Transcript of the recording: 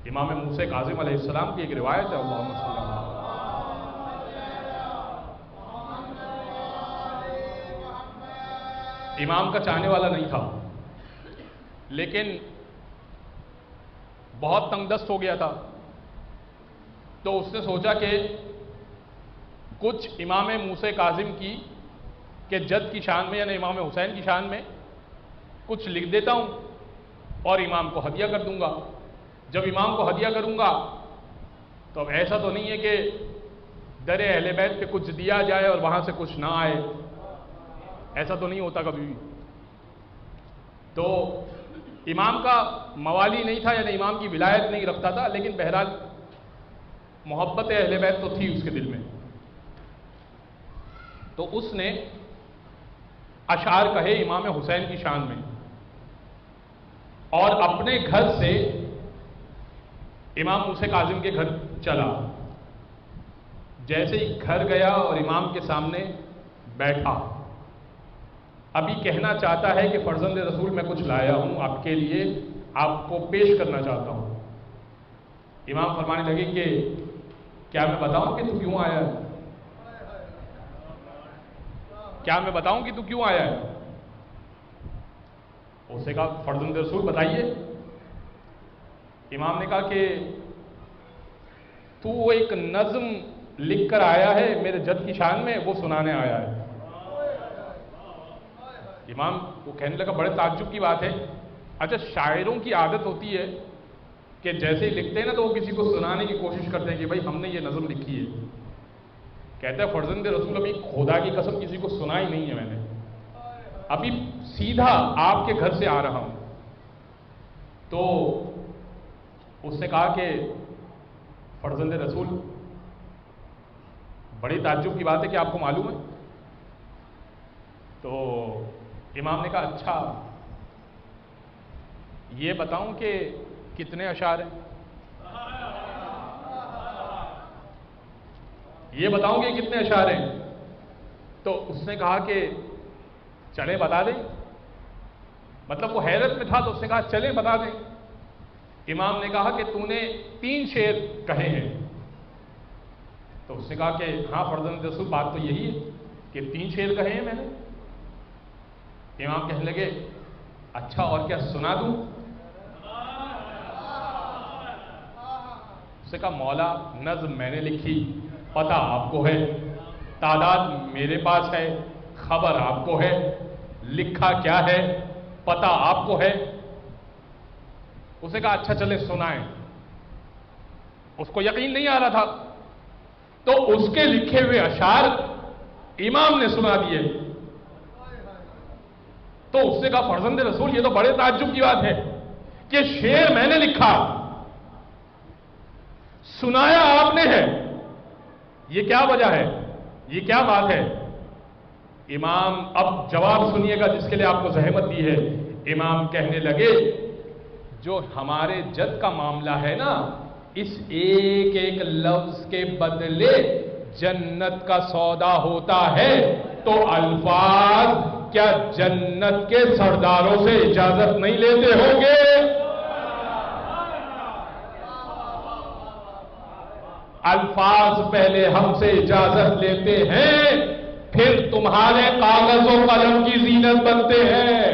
امام موسیٰ کاظم علیہ السلام کی ایک روایت ہے، اللہم صلی اللہ علیہ وسلم، امام کا چاہنے والا نہیں تھا، لیکن بہت تنگ دست ہو گیا تھا، تو اس نے سوچا کہ کچھ امام موسیٰ کاظم کی کہ جد کی شان میں یعنی امام حسین کی شان میں کچھ لکھ دیتا ہوں اور امام کو ہدیہ کر دوں گا۔ جب امام کو ہدیہ کروں گا تو اب ایسا تو نہیں ہے کہ در اہل بیت پہ کچھ دیا جائے اور وہاں سے کچھ نہ آئے، ایسا تو نہیں ہوتا کبھی بھی۔ تو امام کا موالی نہیں تھا، یعنی امام کی ولایت نہیں رکھتا تھا، لیکن بہرحال محبت اہل بیت تو تھی اس کے دل میں۔ تو اس نے اشعار کہے امام حسین کی شان میں، اور اپنے گھر سے امام موسیٰ کاظم کے گھر چلا۔ جیسے ہی گھر گیا اور امام کے سامنے بیٹھا، ابھی کہنا چاہتا ہے کہ فرزند رسول میں کچھ لایا ہوں آپ کے لیے، آپ کو پیش کرنا چاہتا ہوں۔ امام فرمانے لگے کہ کیا میں بتاؤں کہ تو کیوں آیا ہے؟ کیا میں بتاؤں کہ تو کیوں آیا ہے؟ اس نے کہا فرزند رسول بتائیے۔ امام نے کہا کہ تو وہ ایک نظم لکھ کر آیا ہے میرے جد کی شان میں، وہ سنانے آیا ہے۔ امام وہ کہنے لگا بڑے تعجب کی بات ہے، اچھا شاعروں کی عادت ہوتی ہے کہ جیسے ہی لکھتے ہیں نا تو وہ کسی کو سنانے کی کوشش کرتے ہیں کہ بھائی ہم نے یہ نظم لکھی ہے۔ کہتا ہے فرزند رسول ابھی خدا کی قسم کسی کو سنا ہی نہیں ہے میں نے، ابھی سیدھا آپ کے گھر سے آ رہا ہوں۔ تو اس نے کہا کہ فرزند رسول بڑی تعجب کی بات ہے کہ آپ کو معلوم ہے؟ تو امام نے کہا اچھا یہ بتاؤں کہ کتنے اشعار ہیں؟ یہ بتاؤں کہ کتنے اشعار ہیں؟ تو اس نے کہا کہ چلیں بتا دیں، مطلب وہ حیرت میں تھا تو اس نے کہا چلیں بتا دیں۔ امام نے کہا کہ تو نے 3 شعر کہے ہیں۔ تو اس نے کہا کہ ہاں فرزند رسول بات تو یہی ہے کہ 3 شعر کہے ہیں میں نے۔ امام کہنے لگے اچھا اور کیا سنا دوں؟ اس نے کہا مولا نظم میں نے لکھی، پتہ آپ کو ہے، تعداد میرے پاس ہے، خبر آپ کو ہے، لکھا کیا ہے پتہ آپ کو ہے۔ اس نے کہا اچھا چلے سنائیں۔ اس کو یقین نہیں آ رہا تھا تو اس کے لکھے ہوئے اشعار امام نے سنا دیے۔ تو اس نے کہا فرزند رسول یہ تو بڑے تعجب کی بات ہے کہ شعر میں نے لکھا، سنایا آپ نے ہے، یہ کیا وجہ ہے، یہ کیا بات ہے؟ امام اب جواب سنیے گا جس کے لیے آپ کو زحمت دی ہے۔ امام کہنے لگے جو ہمارے جد کا معاملہ ہے نا، اس ایک ایک لفظ کے بدلے جنت کا سودا ہوتا ہے، تو الفاظ کیا جنت کے سرداروں سے اجازت نہیں لیتے ہوں گے؟ الفاظ پہلے ہم سے اجازت لیتے ہیں، پھر تمہارے کاغذ و قلم کی زینت بنتے ہیں۔